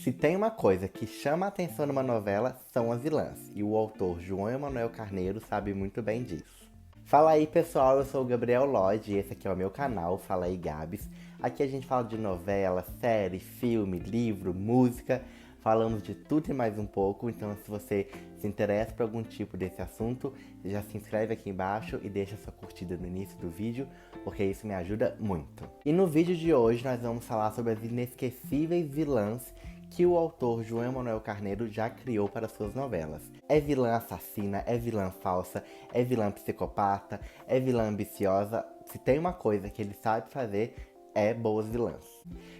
Se tem uma coisa que chama a atenção numa novela, são as vilãs. E o autor João Emanuel Carneiro sabe muito bem disso. Fala aí pessoal, eu sou o Gabriel Lodge e esse aqui é o meu canal, Fala aí Gabs. Aqui a gente fala de novela, série, filme, livro, música. Falamos de tudo e mais um pouco, então se você se interessa por algum tipo desse assunto, já se inscreve aqui embaixo e deixa sua curtida no início do vídeo, porque isso me ajuda muito. E no vídeo de hoje nós vamos falar sobre as inesquecíveis vilãs que o autor João Emanuel Carneiro já criou para suas novelas. É vilã assassina, é vilã falsa, é vilã psicopata, é vilã ambiciosa. Se tem uma coisa que ele sabe fazer, é boas vilãs.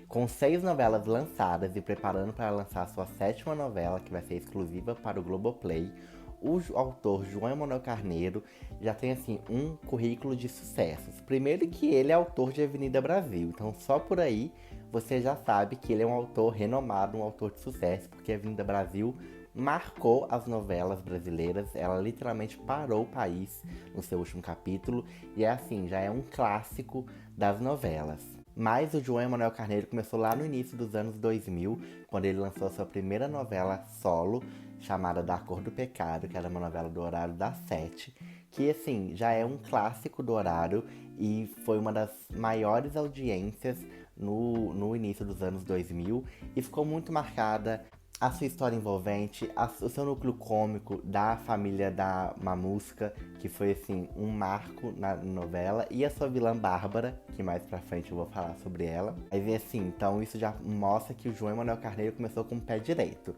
Com 6 novelas lançadas e preparando para lançar sua 7ª novela, que vai ser exclusiva para o Globoplay, o autor João Emanuel Carneiro já tem assim um currículo de sucessos. Primeiro que ele é autor de Avenida Brasil, então só por aí você já sabe que ele é um autor renomado, um autor de sucesso, porque Avenida Brasil marcou as novelas brasileiras, ela literalmente parou o país no seu último capítulo e é assim, já é um clássico das novelas. Mas o João Emanuel Carneiro começou lá no início dos anos 2000, quando ele lançou sua primeira novela solo, chamada Da Cor do Pecado, que era uma novela do horário das 7, que assim, já é um clássico do horário e foi uma das maiores audiências no início dos anos 2000 e ficou muito marcada a sua história envolvente, o seu núcleo cômico da família da Mamusca, que foi assim um marco na novela, e a sua vilã Bárbara, que mais pra frente eu vou falar sobre ela. Mas assim, então isso já mostra que o João Emanuel Carneiro começou com o pé direito.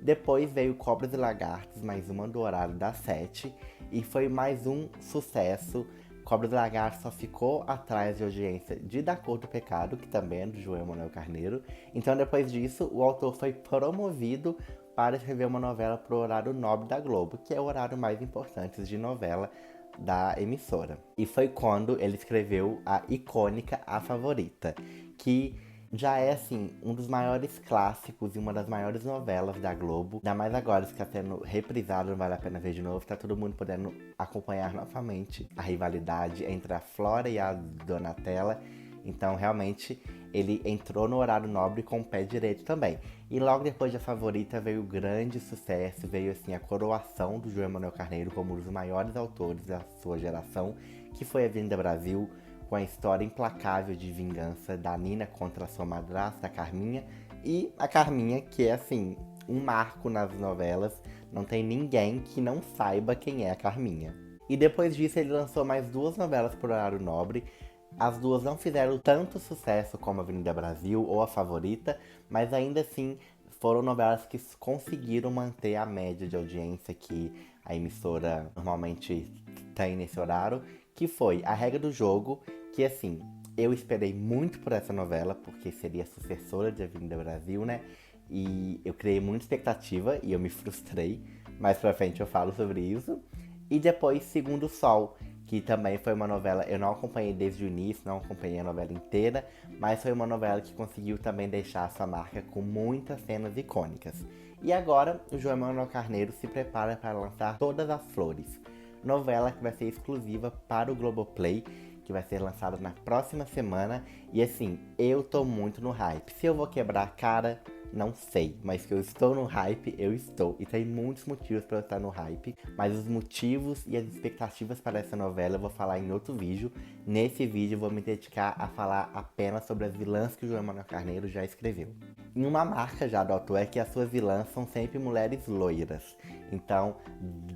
Depois veio Cobras e Lagartos, mais uma do horário das 7, e foi mais um sucesso. Cobras e Lagartos só ficou atrás de audiência de Da Cor do Pecado, que também é do João Emanuel Carneiro. Então depois disso, o autor foi promovido para escrever uma novela para o horário nobre da Globo, que é o horário mais importante de novela da emissora. E foi quando ele escreveu a icônica A Favorita, que já é, assim, um dos maiores clássicos e uma das maiores novelas da Globo. Ainda mais agora que está sendo reprisado, não vale a pena ver de novo. Tá todo mundo podendo acompanhar novamente a rivalidade entre a Flora e a Donatella. Então, realmente, ele entrou no horário nobre com o pé direito também. E logo depois de A Favorita veio o grande sucesso, veio, assim, a coroação do João Emanuel Carneiro como um dos maiores autores da sua geração, que foi Avenida Brasil, com a história implacável de vingança da Nina contra a sua madrasta, a Carminha. E a Carminha, que é, assim, um marco nas novelas. Não tem ninguém que não saiba quem é a Carminha. E depois disso ele lançou mais 2 novelas por horário nobre. As duas não fizeram tanto sucesso como Avenida Brasil ou A Favorita, mas ainda assim foram novelas que conseguiram manter a média de audiência que a emissora normalmente tem nesse horário, que foi A Regra do Jogo, que assim, eu esperei muito por essa novela, porque seria a sucessora de Avenida Brasil, né? E eu criei muita expectativa e eu me frustrei. Mais pra frente eu falo sobre isso. E depois Segundo Sol, que também foi uma novela, eu não acompanhei desde o início, não acompanhei a novela inteira, mas foi uma novela que conseguiu também deixar sua marca com muitas cenas icônicas. E agora, o João Emanuel Carneiro se prepara para lançar Todas as Flores, novela que vai ser exclusiva para o Globoplay, que vai ser lançada na próxima semana. E assim, eu tô muito no hype. Se eu vou quebrar a cara, não sei, mas que eu estou no hype, eu estou. E tem muitos motivos para eu estar no hype, mas os motivos e as expectativas para essa novela eu vou falar em outro vídeo. Nesse vídeo eu vou me dedicar a falar apenas sobre as vilãs que o João Emanuel Carneiro já escreveu. E uma marca já do autor é que as suas vilãs são sempre mulheres loiras. Então,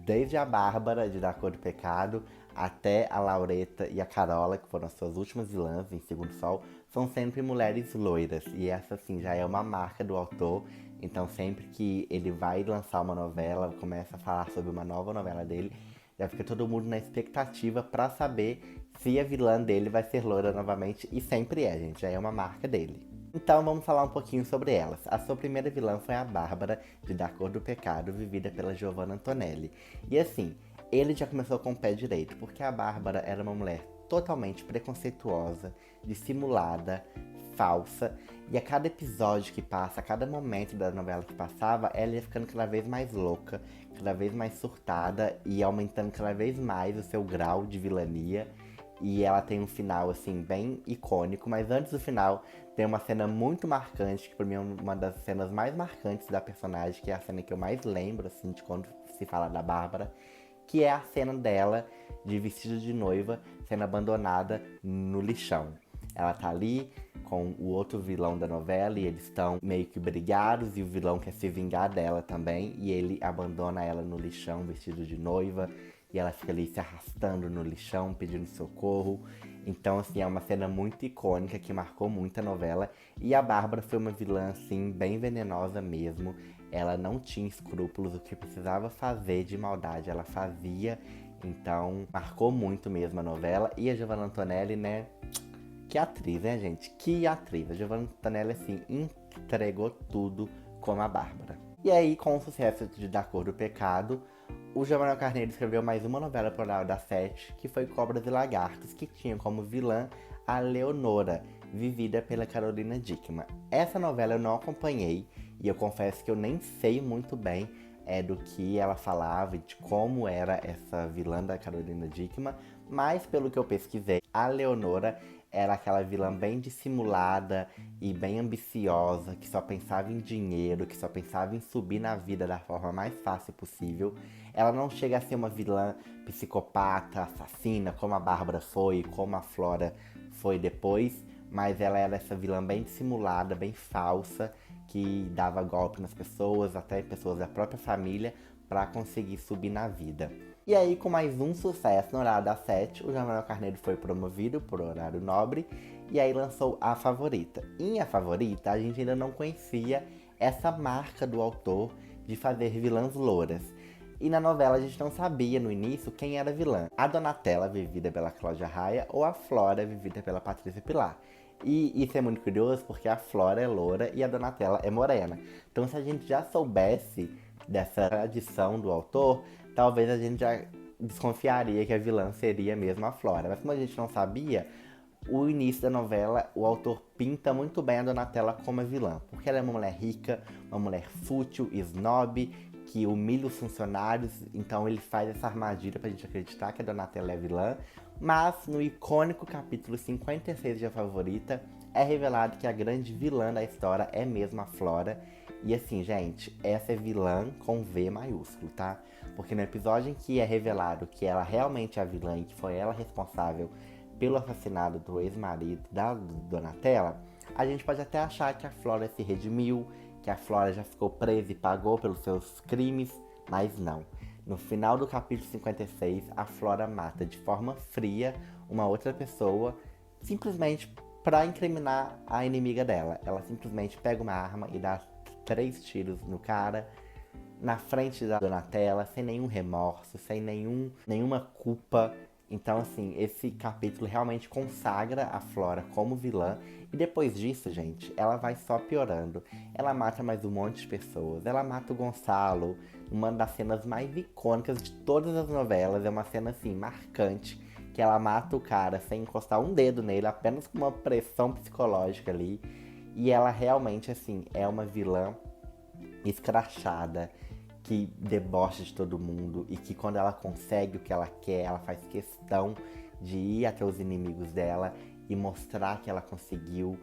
desde a Bárbara de Da Cor do Pecado até a Laureta e a Carola, que foram as suas últimas vilãs em Segundo Sol, são sempre mulheres loiras. E essa, assim, já é uma marca do autor. Então, sempre que ele vai lançar uma novela, começa a falar sobre uma nova novela dele, já fica todo mundo na expectativa pra saber se a vilã dele vai ser loira novamente. E sempre é, gente, já é uma marca dele. Então vamos falar um pouquinho sobre elas. A sua primeira vilã foi a Bárbara, de Da Cor do Pecado, vivida pela Giovanna Antonelli. E assim, ele já começou com o pé direito, porque a Bárbara era uma mulher totalmente preconceituosa, dissimulada, falsa, e a cada episódio que passa, a cada momento da novela que passava, ela ia ficando cada vez mais louca, cada vez mais surtada e aumentando cada vez mais o seu grau de vilania. E ela tem um final, assim, bem icônico. Mas antes do final, tem uma cena muito marcante, que pra mim é uma das cenas mais marcantes da personagem, que é a cena que eu mais lembro, assim, de quando se fala da Bárbara, que é a cena dela de vestido de noiva sendo abandonada no lixão. Ela tá ali com o outro vilão da novela e eles estão meio que brigados e o vilão quer se vingar dela também e ele abandona ela no lixão vestido de noiva e ela fica ali se arrastando no lixão pedindo socorro. Então, assim, é uma cena muito icônica que marcou muito a novela. E a Bárbara foi uma vilã, assim, bem venenosa mesmo. Ela não tinha escrúpulos, o que precisava fazer de maldade, ela fazia. Então, marcou muito mesmo a novela. E a Giovanna Antonelli, né? Que atriz, né, gente? Que atriz. A Giovanna Antonelli, assim, entregou tudo como a Bárbara. E aí, com o sucesso de Da Cor do Pecado, o João Manuel Carneiro escreveu mais uma novela para o horário da Sete, que foi Cobras e Lagartos, que tinha como vilã a Leonora, vivida pela Carolina Dickmann. Essa novela eu não acompanhei, e eu confesso que eu nem sei muito bem do que ela falava e de como era essa vilã da Carolina Dickmann, mas pelo que eu pesquisei, a Leonora era aquela vilã bem dissimulada e bem ambiciosa, que só pensava em dinheiro, que só pensava em subir na vida da forma mais fácil possível. Ela não chega a ser uma vilã psicopata, assassina, como a Bárbara foi, como a Flora foi depois, mas ela era essa vilã bem dissimulada, bem falsa, que dava golpe nas pessoas, até pessoas da própria família, para conseguir subir na vida. E aí, com mais um sucesso no horário das 7, o João Manuel Carneiro foi promovido por horário nobre e aí lançou A Favorita. Em A Favorita, a gente ainda não conhecia essa marca do autor de fazer vilãs louras. E na novela a gente não sabia no início quem era a vilã. A Donatella, vivida pela Cláudia Raia, ou a Flora, vivida pela Patrícia Pilar. E isso é muito curioso porque a Flora é loura e a Donatella é morena. Então, se a gente já soubesse dessa tradição do autor, talvez a gente já desconfiaria que a vilã seria mesmo a Flora. Mas como a gente não sabia, o início da novela, o autor pinta muito bem a Donatella como a vilã. Porque ela é uma mulher rica, uma mulher fútil, snob, que humilha os funcionários. Então ele faz essa armadilha pra gente acreditar que a Donatella é vilã. Mas no icônico capítulo 56 de A Favorita, é revelado que a grande vilã da história é mesmo a Flora. E assim, gente, essa é vilã com V maiúsculo, tá? Porque no episódio em que é revelado que ela realmente é a vilã e que foi ela responsável pelo assassinato do ex-marido da Donatella, a gente pode até achar que a Flora se redimiu, que a Flora já ficou presa e pagou pelos seus crimes, mas não. No final do capítulo 56, a Flora mata de forma fria uma outra pessoa, simplesmente para incriminar a inimiga dela. Ela simplesmente pega uma arma e dá 3 tiros no cara, na frente da Donatella, sem nenhum remorso, sem nenhuma culpa. Então, assim, esse capítulo realmente consagra a Flora como vilã. E depois disso, gente, ela vai só piorando. Ela mata mais um monte de pessoas. Ela mata o Gonçalo, uma das cenas mais icônicas de todas as novelas. É uma cena, assim, marcante. Que ela mata o cara sem encostar um dedo nele, apenas com uma pressão psicológica ali. E ela realmente, assim, é uma vilã escrachada, que debocha de todo mundo e que quando ela consegue o que ela quer, ela faz questão de ir até os inimigos dela e mostrar que ela conseguiu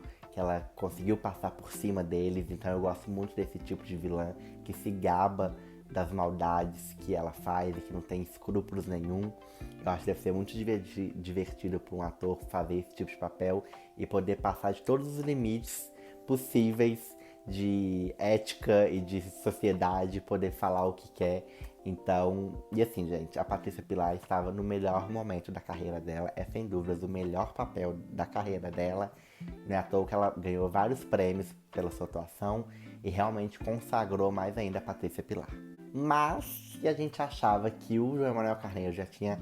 passar por cima deles. Então eu gosto muito desse tipo de vilã que se gaba das maldades que ela faz e que não tem escrúpulos nenhum. Eu acho que deve ser muito divertido para um ator fazer esse tipo de papel e poder passar de todos os limites possíveis de ética e de sociedade, poder falar o que quer. Então, e assim, gente, a Patrícia Pilar estava no melhor momento da carreira dela. É sem dúvidas o melhor papel da carreira dela. Não é à toa que ela ganhou vários prêmios pela sua atuação e realmente consagrou mais ainda a Patrícia Pilar. Mas, se a gente achava que o João Manuel Carneiro já tinha,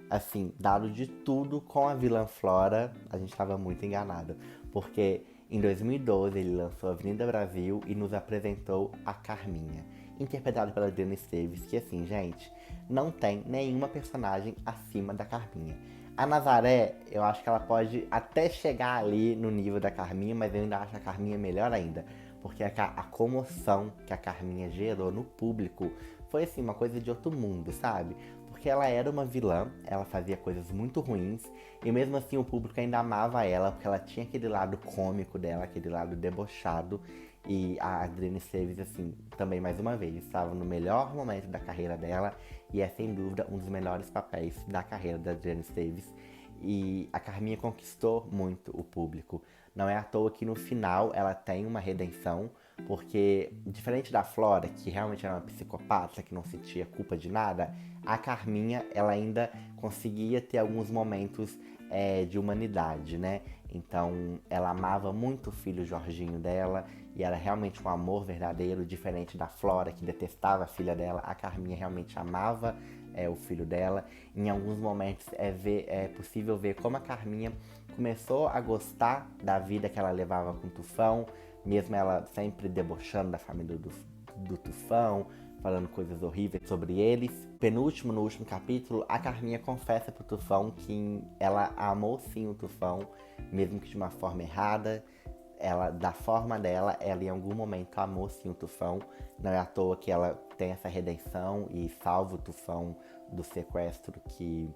assim, dado de tudo com a vilã Flora, a gente estava muito enganado. Porque em 2012 ele lançou Avenida Brasil e nos apresentou a Carminha, interpretada pela Adriana Esteves, que assim, gente, não tem nenhuma personagem acima da Carminha. A Nazaré, eu acho que ela pode até chegar ali no nível da Carminha, mas eu ainda acho a Carminha melhor ainda. Porque a comoção que a Carminha gerou no público foi assim, uma coisa de outro mundo, sabe? porque ela era uma vilã, ela fazia coisas muito ruins, e mesmo assim o público ainda amava ela, porque ela tinha aquele lado cômico dela, aquele lado debochado. E a Adrienne Esteves, assim, também mais uma vez, estava no melhor momento da carreira dela, e é sem dúvida um dos melhores papéis da carreira da Adrienne Esteves. E a Carminha conquistou muito o público. Não é à toa que no final ela tem uma redenção, porque diferente da Flora, que realmente era uma psicopata, que não sentia culpa de nada, a Carminha, ela ainda conseguia ter alguns momentos de humanidade, né? Então ela amava muito o filho Jorginho dela, e era realmente um amor verdadeiro, diferente da Flora, que detestava a filha dela. A Carminha realmente amava o filho dela. Em alguns momentos é possível ver como a Carminha começou a gostar da vida que ela levava com o Tufão, mesmo ela sempre debochando da família do Tufão, falando coisas horríveis sobre eles. Penúltimo, no último capítulo, a Carminha confessa pro Tufão que ela amou sim o Tufão, mesmo que de uma forma errada. Ela, da forma dela, ela em algum momento amou sim o Tufão. Não é à toa que ela tem essa redenção e salva o Tufão do sequestro que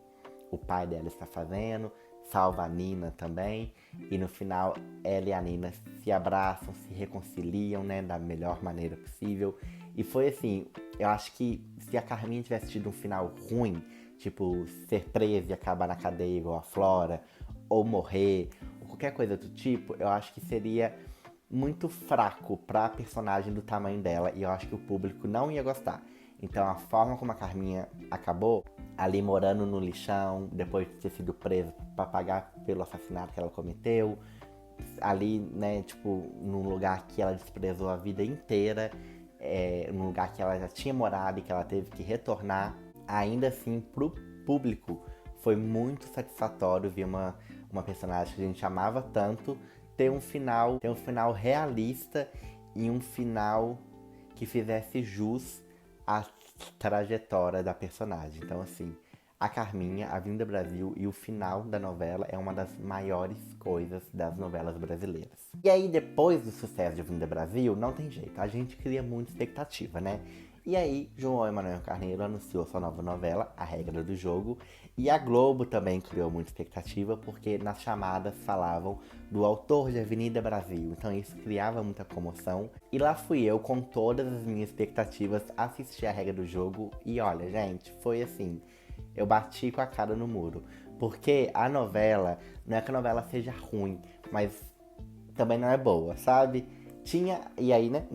o pai dela está fazendo. Salva a Nina também. E no final, ela e a Nina se abraçam, se reconciliam, né, da melhor maneira possível. E foi assim, eu acho que se a Carminha tivesse tido um final ruim, tipo ser presa e acabar na cadeia igual a Flora, ou morrer, ou qualquer coisa do tipo, eu acho que seria muito fraco pra personagem do tamanho dela, e eu acho que o público não ia gostar. Então a forma como a Carminha acabou, ali morando no lixão, depois de ter sido presa pra pagar pelo assassinato que ela cometeu, ali, né, tipo, num lugar que ela desprezou a vida inteira, num lugar que ela já tinha morado e que ela teve que retornar, ainda assim, pro público, foi muito satisfatório ver uma personagem que a gente amava tanto ter um final realista e um final que fizesse jus à trajetória da personagem. Então, assim, a Carminha, a Vinda Brasil e o final da novela é uma das maiores coisas das novelas brasileiras. E aí, depois do sucesso de Vinda Brasil, não tem jeito, a gente cria muita expectativa, né? E aí, João Emanuel Carneiro anunciou sua nova novela, A Regra do Jogo, e a Globo também criou muita expectativa, porque nas chamadas falavam do autor de Avenida Brasil, então isso criava muita comoção. E lá fui eu, com todas as minhas expectativas, assistir A Regra do Jogo, e olha, gente, foi assim, eu bati com a cara no muro, porque a novela, não é que a novela seja ruim, mas também não é boa, sabe? E aí, né,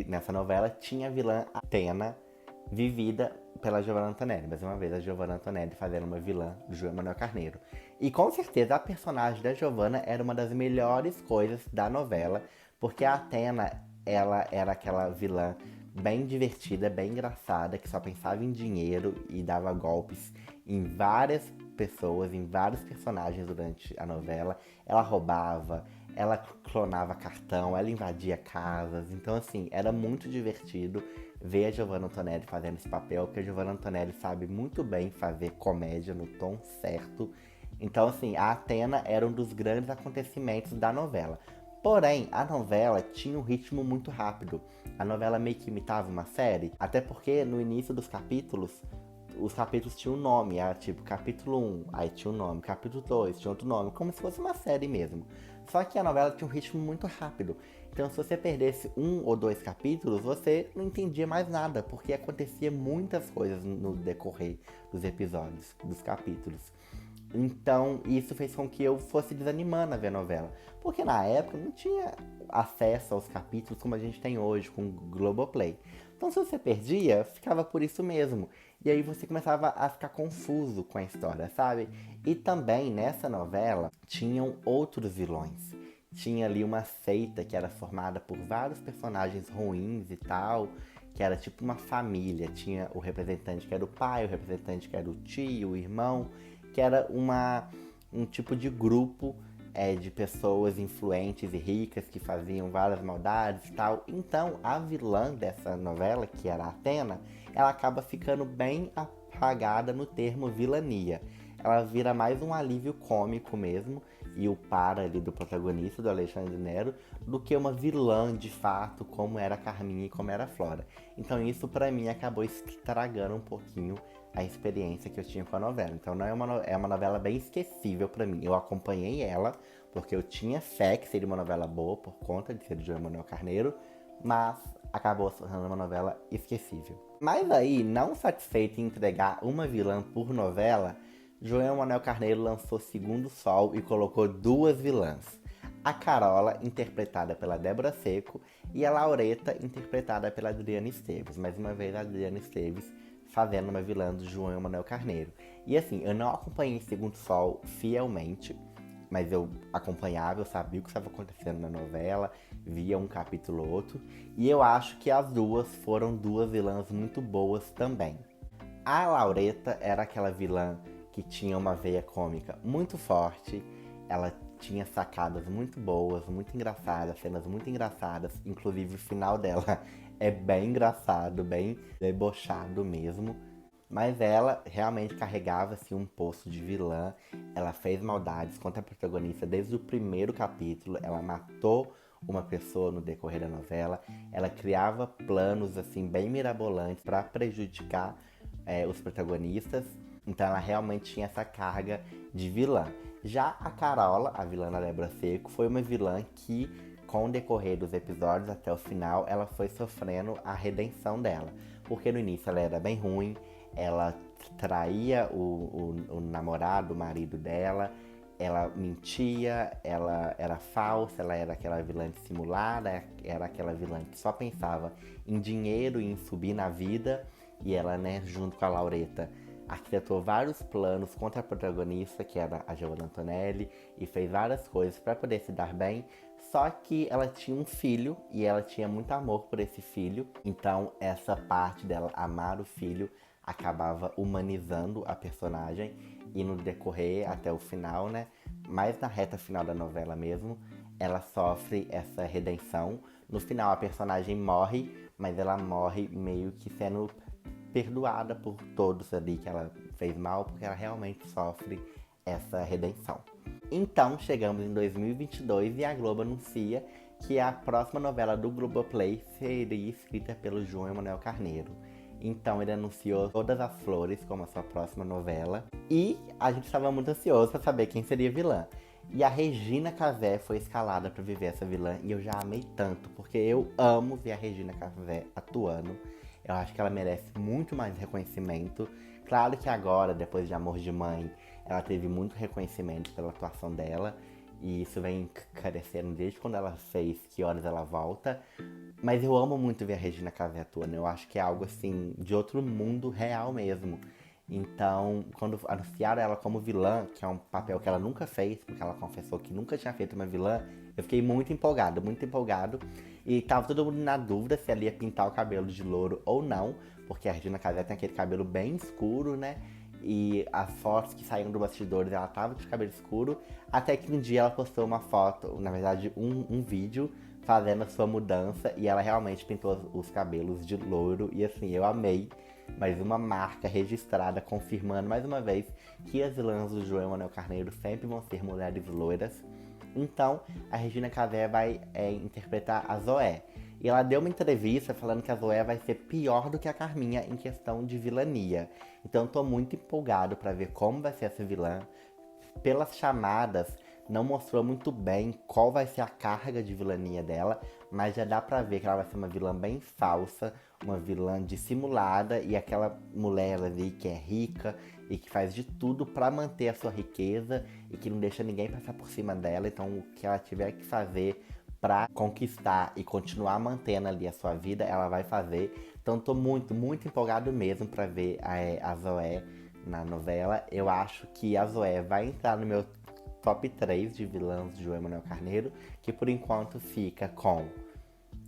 nessa novela, tinha a vilã Atena, vivida pela Giovanna Antonelli. Mais uma vez, a Giovanna Antonelli fazendo uma vilã do João Emanuel Carneiro. E com certeza, a personagem da Giovanna era uma das melhores coisas da novela, porque a Atena, ela era aquela vilã bem divertida, bem engraçada, que só pensava em dinheiro e dava golpes em várias pessoas, em vários personagens durante a novela. Ela roubava, ela clonava cartão, ela invadia casas. Então, assim, era muito divertido ver a Giovanna Antonelli fazendo esse papel, porque a Giovanna Antonelli sabe muito bem fazer comédia no tom certo. Então, assim, a Atena era um dos grandes acontecimentos da novela. Porém, a novela tinha um ritmo muito rápido. A novela meio que imitava uma série, até porque no início dos capítulos, os capítulos tinham um nome, era tipo capítulo 1, aí tinha um nome, capítulo 2, tinha outro nome, como se fosse uma série mesmo. Só que a novela tinha um ritmo muito rápido. Então, se você perdesse um ou dois capítulos, você não entendia mais nada, porque acontecia muitas coisas no decorrer dos episódios, dos capítulos. Então, isso fez com que eu fosse desanimando a ver a novela. Porque na época não tinha acesso aos capítulos como a gente tem hoje, com o Globoplay. Então, se você perdia, ficava por isso mesmo. E aí você começava a ficar confuso com a história, sabe? E também, nessa novela, tinham outros vilões. Tinha ali uma seita que era formada por vários personagens ruins e tal, que era tipo uma família. Tinha o representante que era o pai, o representante que era o tio, o irmão, que era um tipo de grupo de pessoas influentes e ricas que faziam várias maldades e tal. Então, a vilã dessa novela, que era a Atena, ela acaba ficando bem apagada no termo vilania. Ela vira mais um alívio cômico mesmo, e o par ali do protagonista, do Alexandre Nero, do que uma vilã de fato, como era a Carminha e como era a Flora. Então isso pra mim acabou estragando um pouquinho a experiência que eu tinha com a novela. Então não é é uma novela bem esquecível pra mim. Eu acompanhei ela porque eu tinha fé que seria uma novela boa por conta de ser de João Emanuel Carneiro, mas acabou se tornando uma novela esquecível. Mas aí, não satisfeito em entregar uma vilã por novela, João Emanuel Carneiro lançou Segundo Sol e colocou duas vilãs. A Carola, interpretada pela Débora Seco, e a Laureta, interpretada pela Adriana Esteves. Mais uma vez, a Adriana Esteves fazendo uma vilã do João Emanuel Carneiro. E assim, eu não acompanhei Segundo Sol fielmente, mas eu acompanhava, eu sabia o que estava acontecendo na novela, via um capítulo ou outro, e eu acho que as duas foram duas vilãs muito boas também. A Laureta era aquela vilã que tinha uma veia cômica muito forte, ela tinha sacadas muito boas, muito engraçadas, cenas muito engraçadas, inclusive o final dela é bem engraçado, bem debochado mesmo. Mas ela realmente carregava assim, um poço de vilã. Ela fez maldades contra a protagonista desde o primeiro capítulo. Ela matou uma pessoa no decorrer da novela. Ela criava planos assim bem mirabolantes para prejudicar os protagonistas. Então ela realmente tinha essa carga de vilã. Já a Carola, a vilã da Débora Seco, foi uma vilã que, com o decorrer dos episódios até o final, ela foi sofrendo a redenção dela. Porque no início ela era bem ruim, ela traía o namorado, o marido dela, ela mentia, ela era falsa, ela era aquela vilã dissimulada, era aquela vilã que só pensava em dinheiro e em subir na vida. E ela, né, junto com a Laureta, arquitetou vários planos contra a protagonista, que era a Giovanna Antonelli, e fez várias coisas para poder se dar bem. Só que ela tinha um filho e ela tinha muito amor por esse filho. Então essa parte dela amar o filho acabava humanizando a personagem, e no decorrer até o final, né, mais na reta final da novela mesmo, ela sofre essa redenção. No final a personagem morre, mas ela morre meio que sendo perdoada por todos ali que ela fez mal, porque ela realmente sofre essa redenção. Então chegamos em 2022 e a Globo anuncia que a próxima novela do Globoplay seria escrita pelo João Emanuel Carneiro. Então ele anunciou Todas as Flores como a sua próxima novela, e a gente estava muito ansioso para saber quem seria a vilã. E a Regina Casé foi escalada para viver essa vilã, e eu já amei tanto, porque eu amo ver a Regina Casé atuando. Eu acho que ela merece muito mais reconhecimento. Claro que agora, depois de Amor de Mãe, ela teve muito reconhecimento pela atuação dela. E isso vem crescendo desde quando ela fez Que Horas Ela Volta. Mas eu amo muito ver a Regina Casé atuando. Eu acho que é algo assim, de outro mundo real mesmo. Então, quando anunciaram ela como vilã, que é um papel que ela nunca fez, porque ela confessou que nunca tinha feito uma vilã, eu fiquei muito empolgado, muito empolgado. E tava todo mundo na dúvida se ela ia pintar o cabelo de louro ou não, porque a Regina Casé tem aquele cabelo bem escuro, né? E as fotos que saíram do bastidores, ela tava de cabelo escuro, até que um dia ela postou uma foto, na verdade um vídeo, fazendo a sua mudança, e ela realmente pintou os cabelos de louro, e assim, eu amei. Mais uma marca registrada, confirmando mais uma vez que as vilãs do João Emanuel Carneiro sempre vão ser mulheres loiras. Então, a Regina Casé vai interpretar a Zoé. E ela deu uma entrevista falando que a Zoé vai ser pior do que a Carminha em questão de vilania. Então, tô muito empolgado para ver como vai ser essa vilã. Pelas chamadas, não mostrou muito bem qual vai ser a carga de vilania dela, mas já dá pra ver que ela vai ser uma vilã bem falsa, uma vilã dissimulada, e aquela mulher ali que é rica e que faz de tudo pra manter a sua riqueza e que não deixa ninguém passar por cima dela. Então o que ela tiver que fazer pra conquistar e continuar mantendo ali a sua vida, ela vai fazer. Então tô muito, muito empolgado mesmo pra ver a Zoé na novela. Eu acho que a Zoé vai entrar no meu top 3 de vilãs de João Emanuel Carneiro, que por enquanto fica com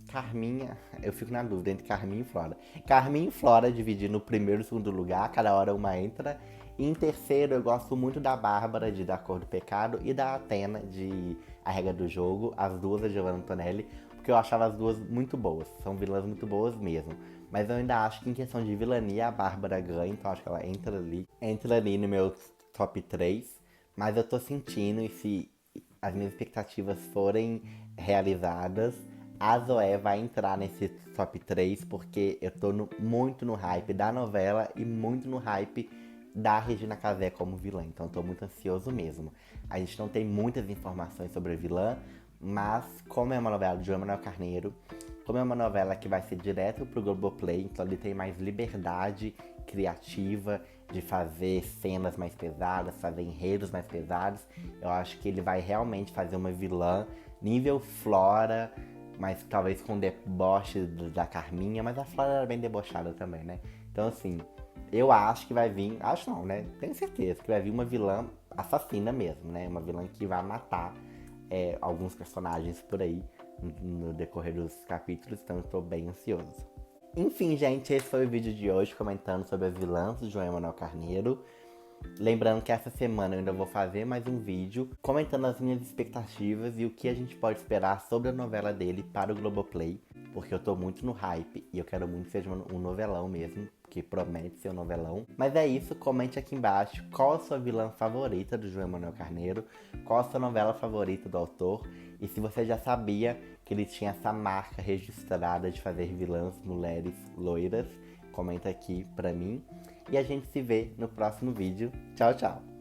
Carminha. Eu fico na dúvida entre Carminha e Flora. Carminha e Flora dividindo o primeiro e o segundo lugar, cada hora uma entra. E em terceiro eu gosto muito da Bárbara de Da Cor do Pecado e da Atena de A Regra do Jogo, as duas da Giovanna Antonelli, porque eu achava as duas muito boas, são vilãs muito boas mesmo. Mas eu ainda acho que em questão de vilania a Bárbara ganha, então acho que ela entra ali no meu top 3. Mas eu tô sentindo, e se as minhas expectativas forem realizadas, a Zoé vai entrar nesse top 3 porque eu tô muito no hype da novela e muito no hype da Regina Casé como vilã. Então eu tô muito ansioso mesmo. A gente não tem muitas informações sobre a vilã, mas como é uma novela de João Manuel Carneiro, como é uma novela que vai ser direto pro Globoplay, então ele tem mais liberdade criativa de fazer cenas mais pesadas, fazer enredos mais pesados. Eu acho que ele vai realmente fazer uma vilã nível Flora, mas talvez com deboche da Carminha, mas a Flora era bem debochada também, né? Então assim, eu acho que vai vir, acho não, né? Tenho certeza que vai vir uma vilã assassina mesmo, né? Uma vilã que vai matar alguns personagens por aí no decorrer dos capítulos, então eu tô bem ansioso. Enfim, gente, esse foi o vídeo de hoje comentando sobre as vilãs do João Emanuel Carneiro. Lembrando que essa semana eu ainda vou fazer mais um vídeo comentando as minhas expectativas e o que a gente pode esperar sobre a novela dele para o Globoplay, porque eu tô muito no hype e eu quero muito que seja um novelão mesmo, que promete ser um novelão. Mas é isso, comente aqui embaixo qual a sua vilã favorita do João Emanuel Carneiro, qual a sua novela favorita do autor e se você já sabia que ele tinha essa marca registrada de fazer vilãs mulheres loiras, comenta aqui pra mim. E a gente se vê no próximo vídeo. Tchau, tchau!